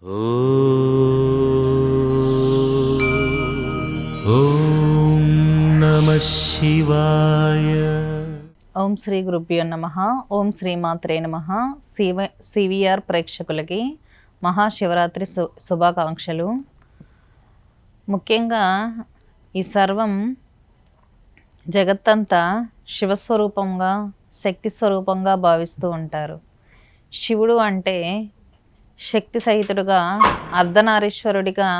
ఓం నమః శివాయ. ఓం శ్రీ గురుభ్యో నమః. ఓం శ్రీమాత్రే నమః. సివిఆర్ ప్రేక్షకులకి మహాశివరాత్రి శుభాకాంక్షలు. ముఖ్యంగా ఈ సర్వం జగత్తంతా శివస్వరూపంగా శక్తి స్వరూపంగా భావిస్తూ ఉంటారు. శివుడు అంటే శక్తి సహితుడుగా అర్ధనారీశ్వరుడిగా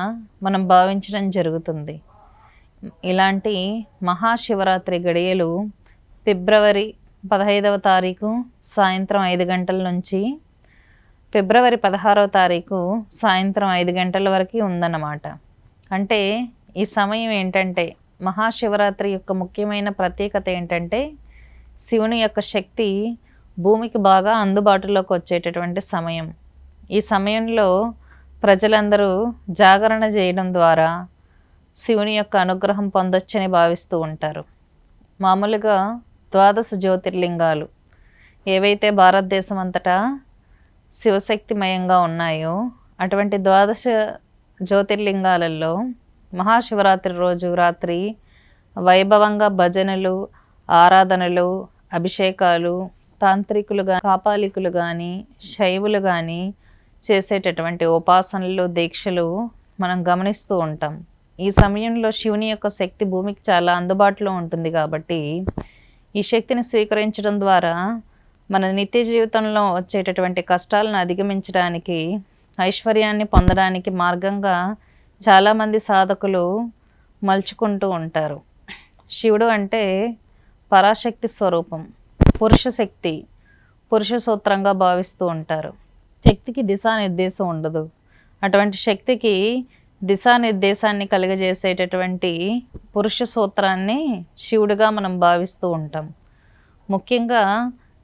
మనం భావించడం జరుగుతుంది. ఇలాంటి మహాశివరాత్రి గడియలు ఫిబ్రవరి 15వ తారీఖు సాయంత్రం 5 గంటల నుంచి ఫిబ్రవరి 16వ తారీఖు సాయంత్రం 5 గంటల వరకు ఉందన్నమాట. అంటే ఈ సమయం ఏంటంటే మహాశివరాత్రి యొక్క ముఖ్యమైన ప్రత్యేకత ఏంటంటే శివుని యొక్క శక్తి భూమికి బాగా అందుబాటులోకి వచ్చేటటువంటి సమయం. ఈ సమయంలో ప్రజలందరూ జాగరణ చేయడం ద్వారా శివుని యొక్క అనుగ్రహం పొందొచ్చని భావిస్తూ ఉంటారు. మామూలుగా 12 జ్యోతిర్లింగాలు ఏవైతే భారతదేశం అంతటా శివశక్తిమయంగా ఉన్నాయో అటువంటి 12 జ్యోతిర్లింగాలలో మహాశివరాత్రి రోజు రాత్రి వైభవంగా భజనలు, ఆరాధనలు, అభిషేకాలు, తాంత్రికులు కాపాలికులు కానీ శైవులు కానీ చేసేటటువంటి ఉపాసనలు, దీక్షలు మనం గమనిస్తూ ఉంటాం. ఈ సమయంలో శివుని యొక్క శక్తి భూమికి చాలా అందుబాటులో ఉంటుంది కాబట్టి ఈ శక్తిని స్వీకరించడం ద్వారా మన నిత్య జీవితంలో వచ్చేటటువంటి కష్టాలను అధిగమించడానికి, ఐశ్వర్యాన్ని పొందడానికి మార్గంగా చాలామంది సాధకులు మలుచుకుంటూ ఉంటారు. శివుడు అంటే పరాశక్తి స్వరూపం, పురుష శక్తి, పురుష సూత్రంగా భావిస్తూ ఉంటారు. శక్తికి దిశానిర్దేశం ఉండదు. అటువంటి శక్తికి దిశానిర్దేశాన్ని కలిగజేసేటటువంటి పురుష సూత్రాన్ని శివుడిగా మనం భావిస్తూ ఉంటాం. ముఖ్యంగా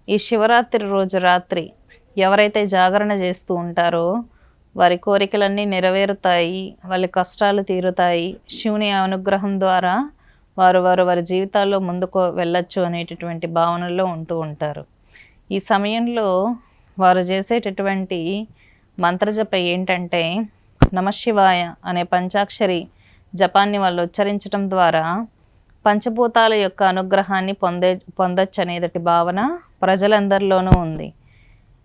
ఈ శివరాత్రి రోజు రాత్రి ఎవరైతే జాగరణ చేస్తూ ఉంటారో వారి కోరికలన్నీ నెరవేరుతాయి, వాళ్ళ కష్టాలు తీరుతాయి. శివుని అనుగ్రహం ద్వారా వారి జీవితాల్లో ముందుకు వెళ్ళొచ్చు అనేటటువంటి భావనలో ఉంటూ ఉంటారు. ఈ సమయంలో వారు చేసేటటువంటి మంత్రజప ఏంటంటే నమశివాయ అనే పంచాక్షరి జపాన్ని వాళ్ళు ఉచ్చరించడం ద్వారా పంచభూతాల యొక్క అనుగ్రహాన్ని పొందొచ్చు అనేటి భావన ప్రజలందరిలోనూ ఉంది.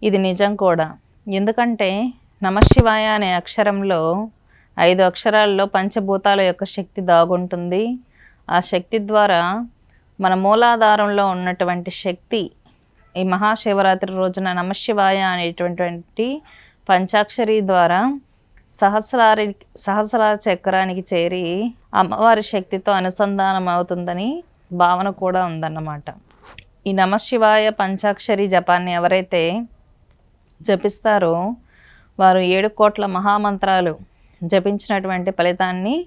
ఇది నిజం కూడా. ఎందుకంటే నమశివాయ అనే అక్షరంలో 5 అక్షరాల్లో పంచభూతాల యొక్క శక్తి దాగుంటుంది. ఆ శక్తి ద్వారా మన మూలాధారంలో ఉన్నటువంటి శక్తి ఈ మహాశివరాత్రి రోజున నమశివాయ అనేటువంటి పంచాక్షరి ద్వారా సహస్రార చక్రానికి చేరి అమ్మవారి శక్తితో అనుసంధానం అవుతుందని భావన కూడా ఉందన్నమాట. ఈ నమశివాయ పంచాక్షరి జపాన్ని ఎవరైతే జపిస్తారో వారు 7 కోట్ల మహామంత్రాలు జపించినటువంటి ఫలితాన్ని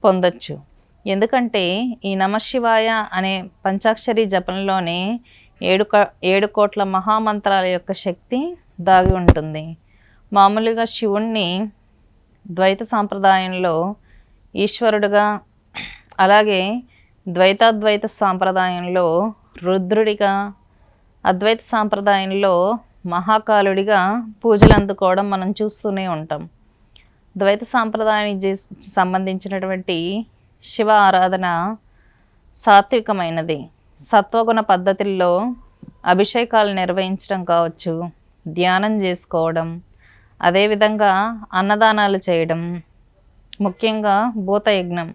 పొందొచ్చు. ఎందుకంటే ఈ నమశివాయ అనే పంచాక్షరి జపంలోనే 7 కోట్ల మహామంత్రాల యొక్క శక్తి దాగి ఉంటుంది. మామూలుగా శివుణ్ణి ద్వైత సాంప్రదాయంలో ఈశ్వరుడుగా, అలాగే ద్వైతాద్వైత సాంప్రదాయంలో రుద్రుడిగా, అద్వైత సాంప్రదాయంలో మహాకాలుడిగా పూజలు అందుకోవడం మనం చూస్తూనే ఉంటాం. ద్వైత సాంప్రదాయానికి సంబంధించినటువంటి శివ ఆరాధన సాత్వికమైనది. సత్వగుణ పద్ధతుల్లో అభిషేకాలు నిర్వహించడం కావచ్చు, ధ్యానం చేసుకోవడం, అదేవిధంగా అన్నదానాలు చేయడం, ముఖ్యంగా భూతయజ్ఞం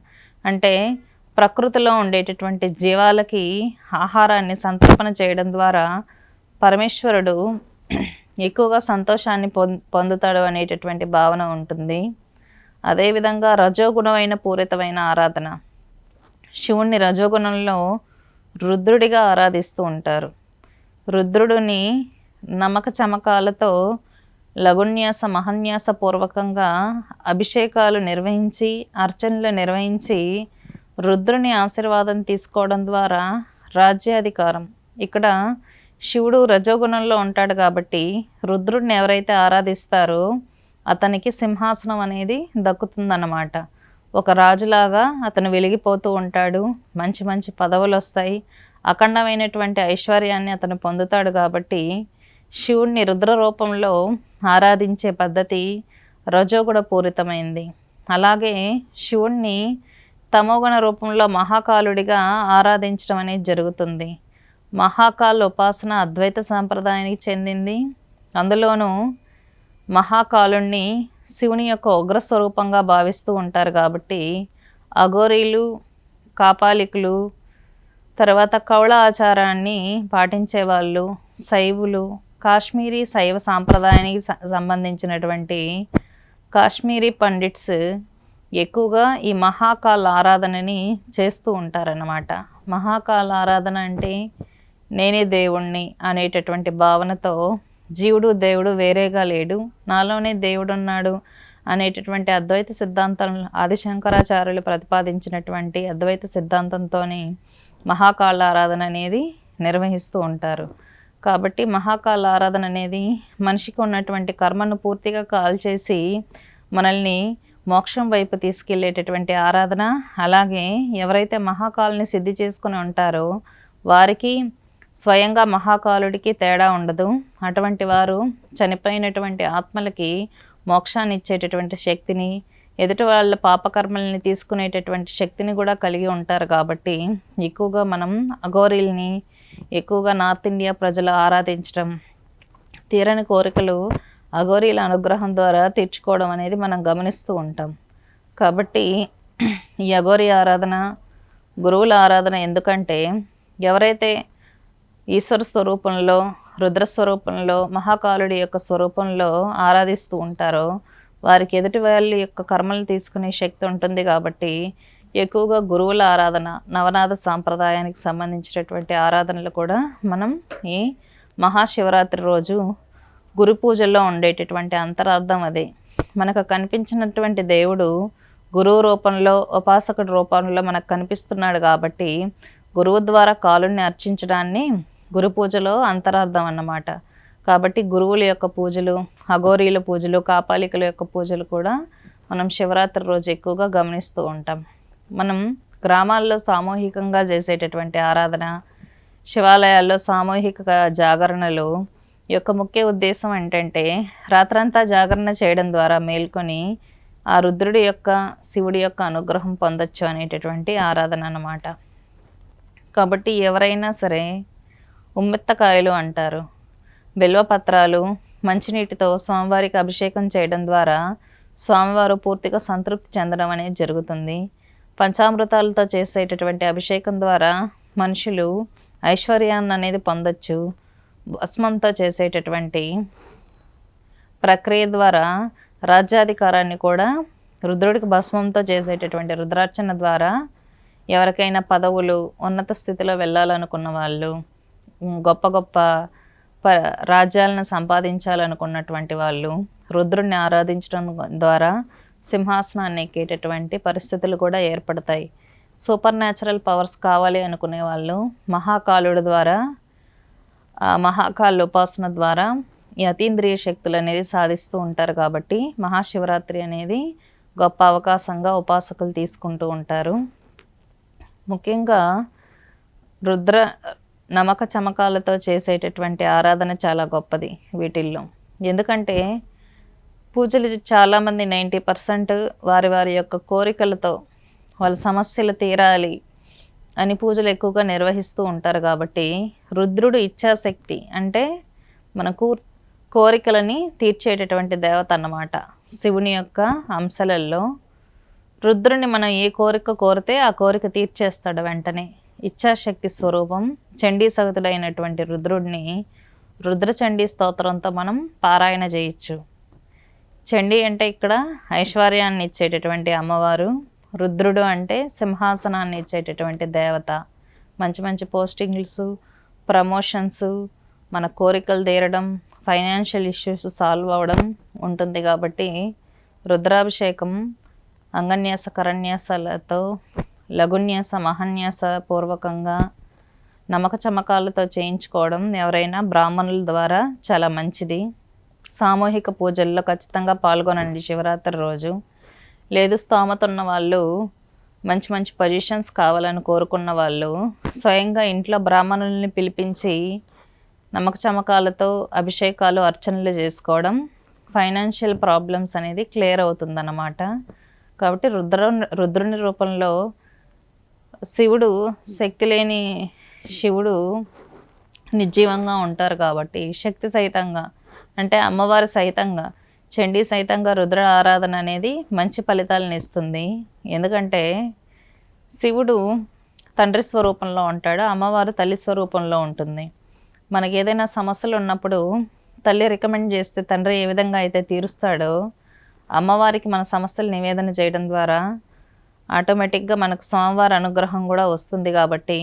అంటే ప్రకృతిలో ఉండేటటువంటి జీవాలకి ఆహారాన్ని సంతర్పణ చేయడం ద్వారా పరమేశ్వరుడు ఎక్కువగా సంతోషాన్ని పొందుతాడు అనేటటువంటి భావన ఉంటుంది. అదేవిధంగా రజోగుణమైన పూరితమైన ఆరాధన. శివుణ్ణి రజోగుణంలో రుద్రుడిగా ఆరాధిస్తూ ఉంటారు. రుద్రుడిని నమక చమకాలతో లఘున్యాస మహన్యాస పూర్వకంగా అభిషేకాలు నిర్వహించి, అర్చనలు నిర్వహించి రుద్రుని ఆశీర్వాదం తీసుకోవడం ద్వారా రాజ్యాధికారం. ఇక్కడ శివుడు రజోగుణంలో ఉంటాడు కాబట్టి రుద్రుడిని ఎవరైతే ఆరాధిస్తారో అతనికి సింహాసనం అనేది దక్కుతుందన్నమాట. ఒక రాజులాగా అతను వెలిగిపోతూ ఉంటాడు. మంచి మంచి పదవులు వస్తాయి. అఖండమైనటువంటి ఐశ్వర్యాన్ని అతను పొందుతాడు. కాబట్టి శివుణ్ణి రుద్ర రూపంలో ఆరాధించే పద్ధతి రజోగుణ పూరితమైంది. అలాగే శివుణ్ణి తమోగుణ రూపంలో మహాకాలుడిగా ఆరాధించడం అనేది జరుగుతుంది. మహాకాల్ ఉపాసన అద్వైత సాంప్రదాయానికి చెందింది. అందులోనూ మహాకాలుణ్ణి శివుని యొక్క ఉగ్రస్వరూపంగా భావిస్తూ ఉంటారు కాబట్టి అఘోరీలు, కాపాలికులు, తర్వాత కౌళ ఆచారాన్ని పాటించేవాళ్ళు, శైవులు, కాశ్మీరీ శైవ సాంప్రదాయానికి సంబంధించినటువంటి కాశ్మీరీ పండిట్స్ ఎక్కువగా ఈ మహాకాల్ ఆరాధనని చేస్తూ ఉంటారన్నమాట. మహాకాల్ ఆరాధన అంటే నేనే దేవుణ్ణి అనేటటువంటి భావనతో జీవుడు దేవుడు వేరేగా లేడు, నాలోనే దేవుడు ఉన్నాడు అనేటటువంటి అద్వైత సిద్ధాంతం ఆదిశంకరాచార్యులు ప్రతిపాదించినటువంటి అద్వైత సిద్ధాంతంతోనే మహాకాళ ఆరాధన అనేది నిర్వహిస్తూ ఉంటారు. కాబట్టి మహాకాళ ఆరాధన అనేది మనిషికి ఉన్నటువంటి కర్మను పూర్తిగా కాల్చేసి మనల్ని మోక్షం వైపు తీసుకెళ్ళేటటువంటి ఆరాధన. అలాగే ఎవరైతే మహాకాలుని సిద్ధి చేసుకుని ఉంటారో వారికి స్వయంగా మహాకాలుడికి తేడా ఉండదు. అటువంటి వారు చనిపోయినటువంటి ఆత్మలకి మోక్షాన్ని ఇచ్చేటటువంటి శక్తిని, ఎదుటి వాళ్ళ పాపకర్మల్ని తీసుకునేటటువంటి శక్తిని కూడా కలిగి ఉంటారు. కాబట్టి ఎక్కువగా మనం అఘోరీల్ని ఎక్కువగా నార్త్ ఇండియా ప్రజలు ఆరాధించడం, తీరని కోరికలు అఘోరీల అనుగ్రహం ద్వారా తీర్చుకోవడం అనేది మనం గమనిస్తూ ఉంటాం. కాబట్టి ఈ అఘోరీ ఆరాధన, గురువుల ఆరాధన ఎందుకంటే ఎవరైతే ఈశ్వర స్వరూపంలో, రుద్రస్వరూపంలో, మహాకాలుడి యొక్క స్వరూపంలో ఆరాధిస్తూ ఉంటారో వారికి ఎదుటి వాళ్ళ యొక్క కర్మలు తీసుకునే శక్తి ఉంటుంది. కాబట్టి ఎక్కువగా గురువుల ఆరాధన, నవనాథ సాంప్రదాయానికి సంబంధించినటువంటి ఆరాధనలు కూడా మనం ఈ మహాశివరాత్రి రోజు గురు పూజల్లో ఉండేటటువంటి అంతరార్థం అదే. మనకు కనిపించినటువంటి దేవుడు గురువు రూపంలో, ఉపాసకుడి రూపంలో మనకు కనిపిస్తున్నాడు. కాబట్టి గురువు ద్వారా కాలుణ్ణి అర్చించడాన్ని గురు పూజలో అంతరార్థం అన్నమాట. కాబట్టి గురువుల యొక్క పూజలు, అఘోరీల పూజలు, కాపాలికల యొక్క పూజలు కూడా మనం శివరాత్రి రోజు ఎక్కువగా గమనిస్తూ ఉంటాం. మనం గ్రామాల్లో సామూహికంగా చేసేటటువంటి ఆరాధన, శివాలయాల్లో సామూహిక జాగరణలు యొక్క ముఖ్య ఉద్దేశం ఏంటంటే రాత్రంతా జాగరణ చేయడం ద్వారా మేల్కొని ఆ రుద్రుడి యొక్క, శివుడి యొక్క అనుగ్రహం పొందొచ్చు అనేటటువంటి ఆరాధన అన్నమాట. కాబట్టి ఎవరైనా సరే ఉమ్మెత్తకాయలు అంటారు, బిల్వపత్రాలు, మంచినీటితో స్వామివారికి అభిషేకం చేయడం ద్వారా స్వామివారు పూర్తిగా సంతృప్తి చెందడం అనేది జరుగుతుంది. పంచామృతాలతో చేసేటటువంటి అభిషేకం ద్వారా మనుషులు ఐశ్వర్యాన్ని అనేది పొందొచ్చు. భస్మంతో చేసేటటువంటి ప్రక్రియ ద్వారా రాజ్యాధికారాన్ని కూడా, రుద్రుడికి భస్మంతో చేసేటటువంటి రుద్రార్చన ద్వారా ఎవరికైనా పదవులు, ఉన్నత స్థితిలో వెళ్ళాలనుకున్న వాళ్ళు, గొప్ప గొప్ప రాజ్యాలను సంపాదించాలనుకున్నటువంటి వాళ్ళు రుద్రుడిని ఆరాధించడం ద్వారా సింహాసనాన్ని ఎక్కేటటువంటి పరిస్థితులు కూడా ఏర్పడతాయి. సూపర్ న్యాచురల్ పవర్స్ కావాలి అనుకునే వాళ్ళు మహాకాలుడి ద్వారా, మహాకాళ ఉపాసన ద్వారా ఈ అతీంద్రియ శక్తులు అనేది సాధిస్తూ ఉంటారు. కాబట్టి మహాశివరాత్రి అనేది గొప్ప అవకాశంగా ఉపాసకులు తీసుకుంటూ ఉంటారు. ముఖ్యంగా రుద్ర నమక చమకాలతో చేసేటటువంటి ఆరాధన చాలా గొప్పది వీటిల్లో. ఎందుకంటే పూజలు చాలామంది 90% వారి వారి యొక్క కోరికలతో వాళ్ళ సమస్యలు తీరాలి అని పూజలు ఎక్కువగా నిర్వహిస్తూ ఉంటారు. కాబట్టి రుద్రుడు ఇచ్ఛాశక్తి అంటే మనకు కోరికలని తీర్చేటటువంటి దేవత అన్నమాట. శివుని యొక్క అంశాలలో రుద్రుని మనం ఏ కోరిక కోరితే ఆ కోరిక తీర్చేస్తాడు వెంటనే. ఇచ్ఛాశక్తి స్వరూపం చండీ సహితుడైనటువంటి రుద్రుడిని రుద్రచండీ స్తోత్రంతో మనం పారాయణ చేయొచ్చు. చండీ అంటే ఇక్కడ ఐశ్వర్యాన్ని ఇచ్చేటటువంటి అమ్మవారు, రుద్రుడు అంటే సింహాసనాన్ని ఇచ్చేటటువంటి దేవత. మంచి మంచి పోస్టింగ్స్, ప్రమోషన్స్, మన కోరికలు తీరడం, ఫైనాన్షియల్ ఇష్యూస్ సాల్వ్ అవ్వడం ఉంటుంది. కాబట్టి రుద్రాభిషేకం అంగన్యాస కరన్యాసాలతో, లఘున్యాస మహన్యాస పూర్వకంగా నమక చమకాలతో చేయించుకోవడం ఎవరైనా బ్రాహ్మణుల ద్వారా చాలా మంచిది. సామూహిక పూజల్లో ఖచ్చితంగా పాల్గొనండి శివరాత్రి రోజు. లేదు స్తోమత ఉన్న వాళ్ళు, మంచి మంచి పొజిషన్స్ కావాలని కోరుకున్న వాళ్ళు స్వయంగా ఇంట్లో బ్రాహ్మణుల్ని పిలిపించి నమక చమకాలతో అభిషేకాలు, అర్చనలు చేసుకోవడం ఫైనాన్షియల్ ప్రాబ్లమ్స్ అనేది క్లియర్ అవుతుందన్నమాట. కాబట్టి రుద్రుని రూపంలో శివుడు, శక్తి లేని శివుడు నిర్జీవంగా ఉంటారు కాబట్టి శక్తి సహితంగా అంటే అమ్మవారి సహితంగా చండీ సహితంగా రుద్ర ఆరాధన అనేది మంచి ఫలితాలను ఇస్తుంది. ఎందుకంటే శివుడు తండ్రి స్వరూపంలో ఉంటాడు, అమ్మవారు తల్లి స్వరూపంలో ఉంటుంది. మనకి ఏదైనా సమస్యలు ఉన్నప్పుడు తల్లి రికమెండ్ చేస్తే తండ్రి ఏ విధంగా అయితే తీరుస్తాడో అమ్మవారికి మన సమస్యలు నివేదన చేయడం ద్వారా ఆటోమేటిక్గా మనకు స్వామివారి అనుగ్రహం కూడా వస్తుంది. కాబట్టి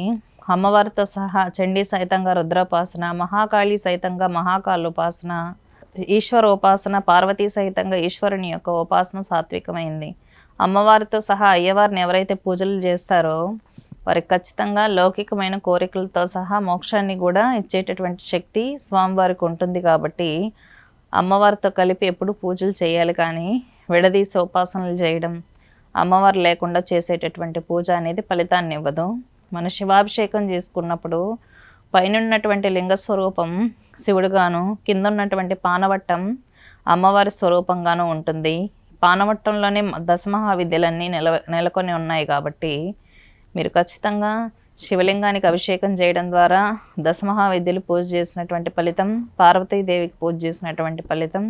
అమ్మవారితో సహా చండీ సహితంగా రుద్రోపాసన, మహాకాళి సహితంగా మహాకాళోపాసన, ఈశ్వర ఉపాసన, పార్వతీ సహితంగా ఈశ్వరుని యొక్క ఉపాసన సాత్వికమైంది. అమ్మవారితో సహా అయ్యవారిని ఎవరైతే పూజలు చేస్తారో వారికి ఖచ్చితంగా లౌకికమైన కోరికలతో సహా మోక్షాన్ని కూడా ఇచ్చేటటువంటి శక్తి స్వామివారికి ఉంటుంది. కాబట్టి అమ్మవారితో కలిపి ఎప్పుడు పూజలు చేయాలి, కానీ విడదీసి ఉపాసనలు చేయడం, అమ్మవారు లేకుండా చేసేటటువంటి పూజ అనేది ఫలితాన్ని ఇవ్వదు. మన శివాభిషేకం చేసుకున్నప్పుడు పైన ఉన్నటువంటి లింగ స్వరూపం శివుడుగాను, కింద ఉన్నటువంటి పానవట్టం అమ్మవారి స్వరూపంగాను ఉంటుంది. పానవట్టంలోనే దశమహావిద్యలన్నీ నెలకొని ఉన్నాయి. కాబట్టి మీరు ఖచ్చితంగా శివలింగానికి అభిషేకం చేయడం ద్వారా దశమహావిద్యలు పూజ చేసినటువంటి ఫలితం, పార్వతీదేవికి పూజ చేసినటువంటి ఫలితం,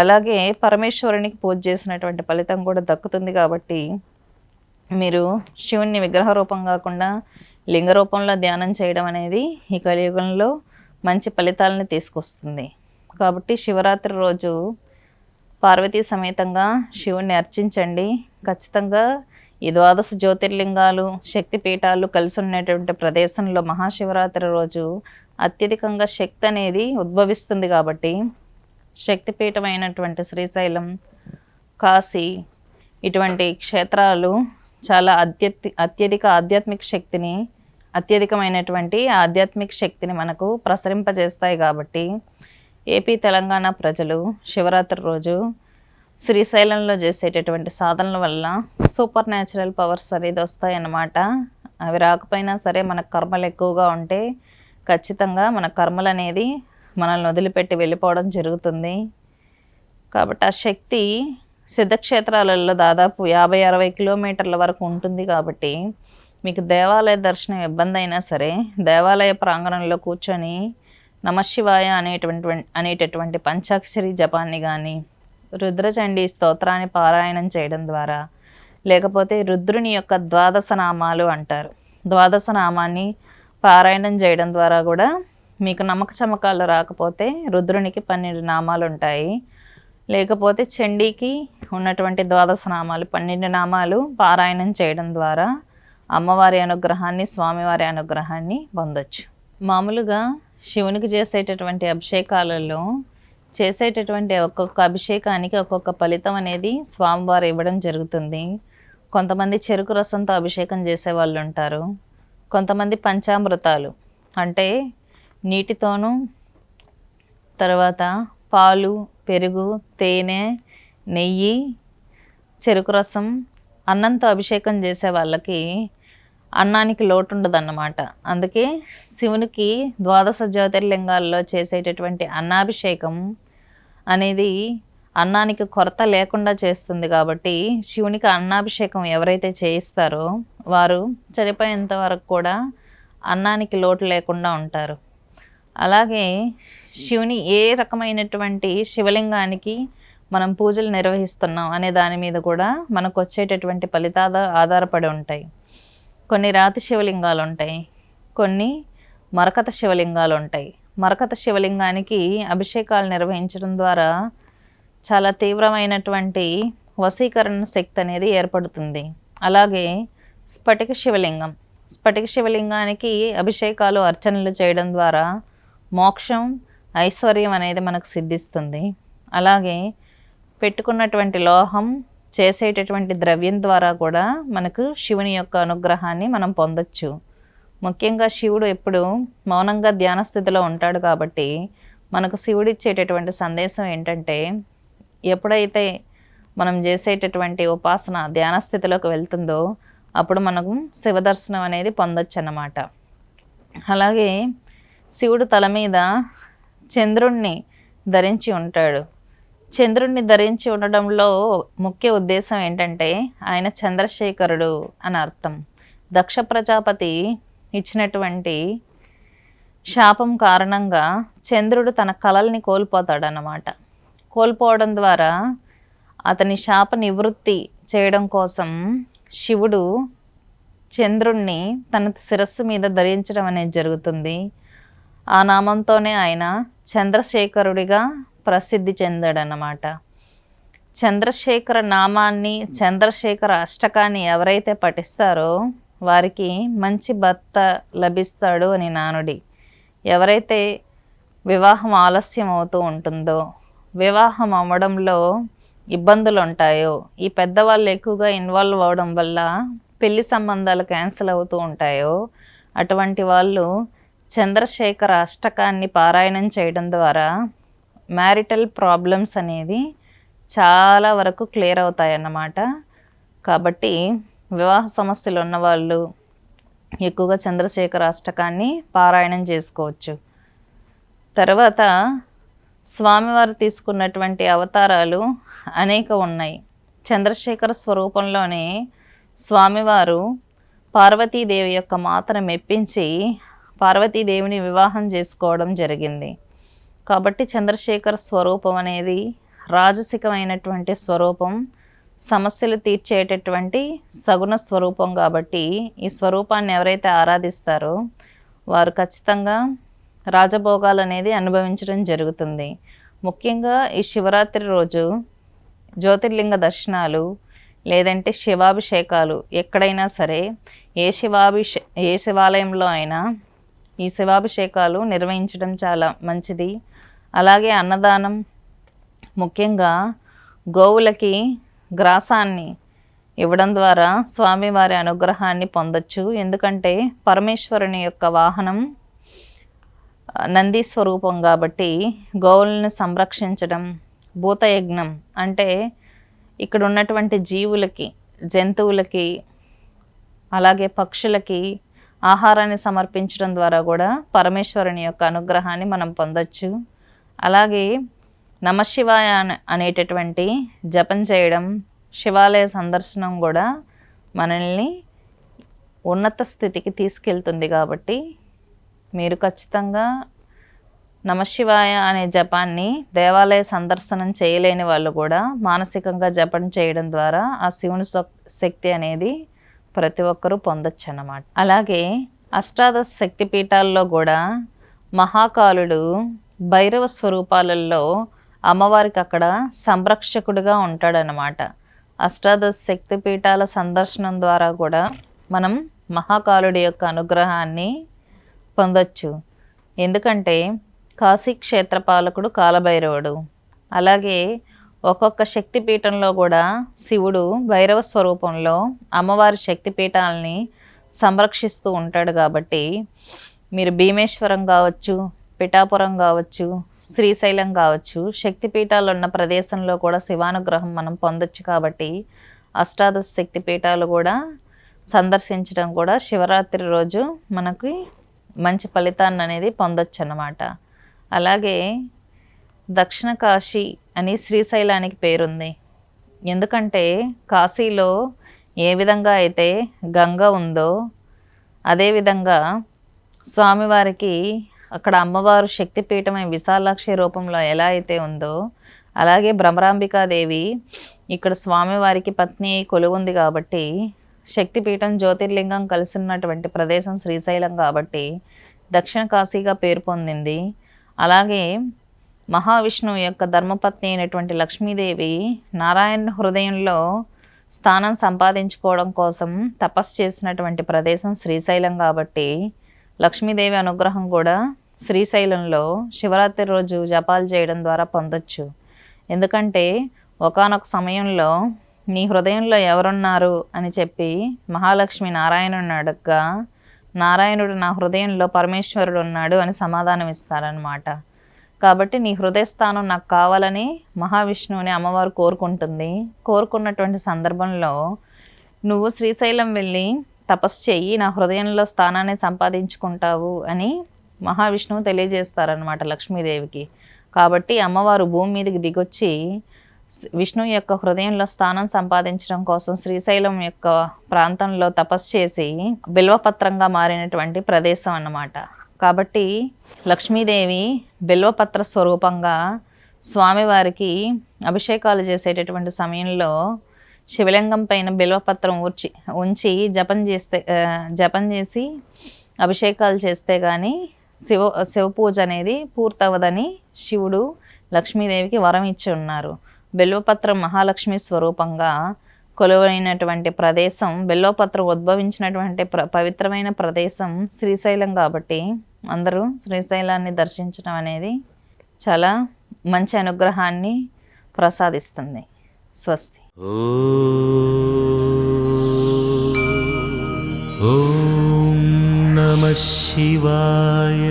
అలాగే పరమేశ్వరునికి పూజ చేసినటువంటి ఫలితం కూడా దక్కుతుంది. కాబట్టి మీరు శివుణ్ణి విగ్రహ రూపం కాకుండా లింగ రూపంలో ధ్యానం చేయడం అనేది ఈ కలియుగంలో మంచి ఫలితాలను తీసుకొస్తుంది. కాబట్టి శివరాత్రి రోజు పార్వతీ సమేతంగా శివుణ్ణి అర్చించండి. ఖచ్చితంగా ఈ ద్వాదశ జ్యోతిర్లింగాలు, శక్తిపీఠాలు కలిసి ఉన్నటువంటి ప్రదేశంలో మహాశివరాత్రి రోజు అత్యధికంగా శక్తి అనేది ఉద్భవిస్తుంది. కాబట్టి శక్తిపీఠమైనటువంటి శ్రీశైలం, కాశీ ఇటువంటి క్షేత్రాలు చాలా అత్యధికమైనటువంటి ఆధ్యాత్మిక శక్తిని మనకు ప్రసరింపజేస్తాయి. కాబట్టి ఏపీ, తెలంగాణ ప్రజలు శివరాత్రి రోజు శ్రీశైలంలో చేసేటటువంటి సాధనల వల్ల సూపర్ న్యాచురల్ పవర్స్ అనేది వస్తాయన్నమాట. అవి రాకపోయినా సరే మన కర్మలు ఎక్కువగా ఉంటే ఖచ్చితంగా మన కర్మలు అనేది మనల్ని వదిలిపెట్టి వెళ్ళిపోవడం జరుగుతుంది. కాబట్టి ఆ శక్తి సిద్ధక్షేత్రాలలో దాదాపు 50-60 కిలోమీటర్ల వరకు ఉంటుంది. కాబట్టి మీకు దేవాలయ దర్శనం ఇబ్బంది అయినా సరే దేవాలయ ప్రాంగణంలో కూర్చొని నమశివాయ అనేటటువంటి పంచాక్షరి జపాన్ని కానీ, రుద్రచండీ స్తోత్రాన్ని పారాయణం చేయడం ద్వారా, లేకపోతే రుద్రుని యొక్క ద్వాదశ నామాలు అంటారు, ద్వాదశ నామాన్ని పారాయణం చేయడం ద్వారా కూడా మీకు నమ్మక చమకాలు రాకపోతే రుద్రునికి 12 నామాలు ఉంటాయి. లేకపోతే చండీకి ఉన్నటువంటి ద్వాదశ నామాలు 12 నామాలు పారాయణం చేయడం ద్వారా అమ్మవారి అనుగ్రహాన్ని, స్వామివారి అనుగ్రహాన్ని పొందొచ్చు. మామూలుగా శివునికి చేసేటటువంటి అభిషేకాలలో చేసేటటువంటి ఒక్కొక్క అభిషేకానికి ఒక్కొక్క ఫలితం అనేది స్వామివారు ఇవ్వడం జరుగుతుంది. కొంతమంది చెరుకు రసంతో అభిషేకం చేసే వాళ్ళు ఉంటారు. కొంతమంది పంచామృతాలు అంటే నీటితోనూ, తర్వాత పాలు, పెరుగు, తేనె, నెయ్యి, చెరుకు రసం, అన్నంతో అభిషేకం చేసే వాళ్ళకి అన్నానికి లోటు ఉండదన్నమాట. అందుకే శివునికి ద్వాదశ జ్యోతిర్లింగాల్లో చేసేటటువంటి అన్నాభిషేకం అనేది అన్నానికి కొరత లేకుండా చేస్తుంది. కాబట్టి శివునికి అన్నాభిషేకం ఎవరైతే చేయిస్తారో వారు చనిపోయేంత వరకు కూడా అన్నానికి లోటు లేకుండా ఉంటారు. అలాగే శివుని ఏ రకమైనటువంటి శివలింగానికి మనం పూజలు నిర్వహిస్తున్నాం అనే దాని మీద కూడా మనకు వచ్చేటటువంటి ఫలితాలు ఆధారపడి ఉంటాయి. కొన్ని రాతి శివలింగాలు ఉంటాయి, కొన్ని మరకత శివలింగాలు ఉంటాయి. మరకత శివలింగానికి అభిషేకాలు నిర్వహించడం ద్వారా చాలా తీవ్రమైనటువంటి వశీకరణ శక్తి అనేది ఏర్పడుతుంది. అలాగే స్ఫటిక శివలింగానికి అభిషేకాలు, అర్చనలు చేయడం ద్వారా మోక్షం, ఐశ్వర్యం అనేది మనకు సిద్ధిస్తుంది. అలాగే పెట్టుకున్నటువంటి లోహం, చేసేటటువంటి ద్రవ్యం ద్వారా కూడా మనకు శివుని యొక్క అనుగ్రహాన్ని మనం పొందొచ్చు. ముఖ్యంగా శివుడు ఎప్పుడు మౌనంగా ధ్యాన స్థితిలో ఉంటాడు. కాబట్టి మనకు శివుడు ఇచ్చేటటువంటి సందేశం ఏంటంటే, ఎప్పుడైతే మనం చేసేటటువంటి ఉపాసన ధ్యాన స్థితిలోకి వెళ్తుందో అప్పుడు మనకు శివ దర్శనం అనేది పొందొచ్చు అన్నమాట. అలాగే శివుడు తల మీద చంద్రుణ్ణి ధరించి ఉంటాడు. చంద్రుడిని ధరించి ఉండడంలో ముఖ్య ఉద్దేశం ఏంటంటే ఆయన చంద్రశేఖరుడు అని అర్థం. దక్ష ప్రజాపతి ఇచ్చినటువంటి శాపం కారణంగా చంద్రుడు తన కళల్ని కోల్పోతాడన్నమాట. కోల్పోవడం ద్వారా అతని శాప నివృత్తి చేయడం కోసం శివుడు చంద్రుణ్ణి తన శిరస్సు మీద ధరించడం అనేది జరుగుతుంది. ఆ నామంతోనే ఆయన చంద్రశేఖరుడిగా ప్రసిద్ధి చెందాడన్నమాట. చంద్రశేఖర నామాన్ని, చంద్రశేఖర అష్టకాన్ని ఎవరైతే పఠిస్తారో వారికి మంచి భర్త లభిస్తాడు అని నానుడి. ఎవరైతే వివాహం ఆలస్యం అవుతూ ఉంటుందో, వివాహం అవ్వడంలో ఇబ్బందులు ఉంటాయో, ఈ పెద్దవాళ్ళు ఎక్కువగా ఇన్వాల్వ్ అవ్వడం వల్ల పెళ్లి సంబంధాలు క్యాన్సిల్ అవుతూ ఉంటాయో, అటువంటి వాళ్ళు చంద్రశేఖర అష్టకాన్ని పారాయణం చేయడం ద్వారా మ్యారిటల్ ప్రాబ్లమ్స్ అనేది చాలా వరకు క్లియర్ అవుతాయన్నమాట. కాబట్టి వివాహ సమస్యలు ఉన్నవాళ్ళు ఎక్కువగా చంద్రశేఖర అష్టకాన్ని పారాయణం చేసుకోవచ్చు. తర్వాత స్వామివారు తీసుకున్నటువంటి అవతారాలు అనేక ఉన్నాయి. చంద్రశేఖర స్వరూపంలోనే స్వామివారు పార్వతీదేవి యొక్క మాతను మెప్పించి పార్వతీదేవిని వివాహం చేసుకోవడం జరిగింది. కాబట్టి చంద్రశేఖర స్వరూపం అనేది రాజసికమైనటువంటి స్వరూపం, సమస్యలు తీర్చేటటువంటి సగుణ స్వరూపం. కాబట్టి ఈ స్వరూపాన్ని ఎవరైతే ఆరాధిస్తారో వారు ఖచ్చితంగా రాజభోగాలు అనేది అనుభవించడం జరుగుతుంది. ముఖ్యంగా ఈ శివరాత్రి రోజు జ్యోతిర్లింగ దర్శనాలు లేదంటే శివాభిషేకాలు ఎక్కడైనా సరే ఏ శివాలయంలో అయినా ఈ శివాభిషేకాలు నిర్వహించడం చాలా మంచిది. అలాగే అన్నదానం, ముఖ్యంగా గోవులకి గ్రాసాన్ని ఇవ్వడం ద్వారా స్వామివారి అనుగ్రహాన్ని పొందొచ్చు. ఎందుకంటే పరమేశ్వరుని యొక్క వాహనం నంది స్వరూపం కాబట్టి గోవులను సంరక్షించడం, భూతయజ్ఞం అంటే ఇక్కడ ఉన్నటువంటి జీవులకి, జంతువులకి, అలాగే పక్షులకి ఆహారాన్ని సమర్పించడం ద్వారా కూడా పరమేశ్వరుని యొక్క అనుగ్రహాన్ని మనం పొందొచ్చు. అలాగే నమశివాయ అనేటటువంటి జపం చేయడం, శివాలయ సందర్శనం కూడా మనల్ని ఉన్నత స్థితికి తీసుకెళ్తుంది. కాబట్టి మీరు ఖచ్చితంగా నమశివాయ అనే జపాన్ని దేవాలయ సందర్శనం చేయలేని వాళ్ళు కూడా మానసికంగా జపం చేయడం ద్వారా ఆ శివుని శక్తి అనేది ప్రతి ఒక్కరూ పొందొచ్చు అన్నమాట. అలాగే అష్టాదశ శక్తి పీఠాల్లో కూడా మహాకాలుడు భైరవ స్వరూపాలలో అమ్మవారికి అక్కడ సంరక్షకుడిగా ఉంటాడనమాట. అష్టాదశ శక్తి పీఠాల సందర్శనం ద్వారా కూడా మనం మహాకాలుడి యొక్క అనుగ్రహాన్ని పొందొచ్చు. ఎందుకంటే కాశీ క్షేత్రపాలకుడు కాలభైరవుడు. అలాగే ఒక్కొక్క శక్తిపీఠంలో కూడా శివుడు భైరవ స్వరూపంలో అమ్మవారి శక్తిపీఠాలని సంరక్షిస్తూ ఉంటాడు. కాబట్టి మీరు భీమేశ్వరం కావచ్చు, పిఠాపురం కావచ్చు, శ్రీశైలం కావచ్చు, శక్తిపీఠాలు ఉన్న ప్రదేశంలో కూడా శివానుగ్రహం మనం పొందొచ్చు. కాబట్టి అష్టాదశ శక్తిపీఠాలు కూడా సందర్శించడం కూడా శివరాత్రి రోజు మనకి మంచి ఫలితాన్ని అనేది పొందొచ్చు అన్నమాట. అలాగే దక్షిణ కాశీ అని శ్రీశైలానికి పేరుంది. ఎందుకంటే కాశీలో ఏ విధంగా అయితే గంగ ఉందో అదేవిధంగా స్వామివారికి అక్కడ అమ్మవారు శక్తిపీఠమైన విశాలాక్షి రూపంలో ఎలా అయితే ఉందో అలాగే భ్రమరాంబికాదేవి ఇక్కడ స్వామివారికి పత్ని కొలువుంది. కాబట్టి శక్తిపీఠం జ్యోతిర్లింగం కలిసి ఉన్నటువంటి ప్రదేశం శ్రీశైలం కాబట్టి దక్షిణ కాశీగా పేరు పొందింది. అలాగే మహావిష్ణువు యొక్క ధర్మపత్ని అయినటువంటి లక్ష్మీదేవి నారాయణ హృదయంలో స్థానం సంపాదించుకోవడం కోసం తపస్సు చేసినటువంటి ప్రదేశం శ్రీశైలం కాబట్టి లక్ష్మీదేవి అనుగ్రహం కూడా శ్రీశైలంలో శివరాత్రి రోజు జపాలు చేయడం ద్వారా పొందొచ్చు. ఎందుకంటే ఒకానొక సమయంలో నీ హృదయంలో ఎవరున్నారు అని చెప్పి మహాలక్ష్మి నారాయణుడిని అడగ్గా నారాయణుడు నా హృదయంలో పరమేశ్వరుడు ఉన్నాడు అని సమాధానం ఇస్తారనమాట. కాబట్టి నీ హృదయస్థానం నాకు కావాలని మహావిష్ణువుని అమ్మవారు కోరుకుంటుంది. కోరుకున్నటువంటి సందర్భంలో నువ్వు శ్రీశైలం వెళ్ళి తపస్సు చెయ్యి, నా హృదయంలో స్థానాన్ని సంపాదించుకుంటావు అని మహావిష్ణువు తెలియజేస్తారనమాట లక్ష్మీదేవికి. కాబట్టి అమ్మవారు భూమి మీదకి దిగొచ్చి విష్ణువు యొక్క హృదయంలో స్థానం సంపాదించడం కోసం శ్రీశైలం యొక్క ప్రాంతంలో తపస్సు చేసి బిల్వపత్రంగా మారినటువంటి ప్రదేశం అన్నమాట. కాబట్టి లక్ష్మీదేవి బిల్వపత్ర స్వరూపంగా స్వామివారికి అభిషేకాలు చేసేటటువంటి సమయంలో శివలింగం పైన బిల్వపత్రం ఉంచి జపం చేసి అభిషేకాలు చేస్తే కానీ శివ పూజ అనేది పూర్తవదని శివుడు లక్ష్మీదేవికి వరం ఇచ్చి ఉన్నారు. బిల్వపత్రం మహాలక్ష్మి స్వరూపంగా కొలువైనటువంటి ప్రదేశం, బిల్వపత్రం ఉద్భవించినటువంటి పవిత్రమైన ప్రదేశం శ్రీశైలం. కాబట్టి అందరూ శ్రీశైలాన్ని దర్శించడం అనేది చాలా మంచి అనుగ్రహాన్ని ప్రసాదిస్తుంది. స్వస్తి. ఓం నమః శివాయ.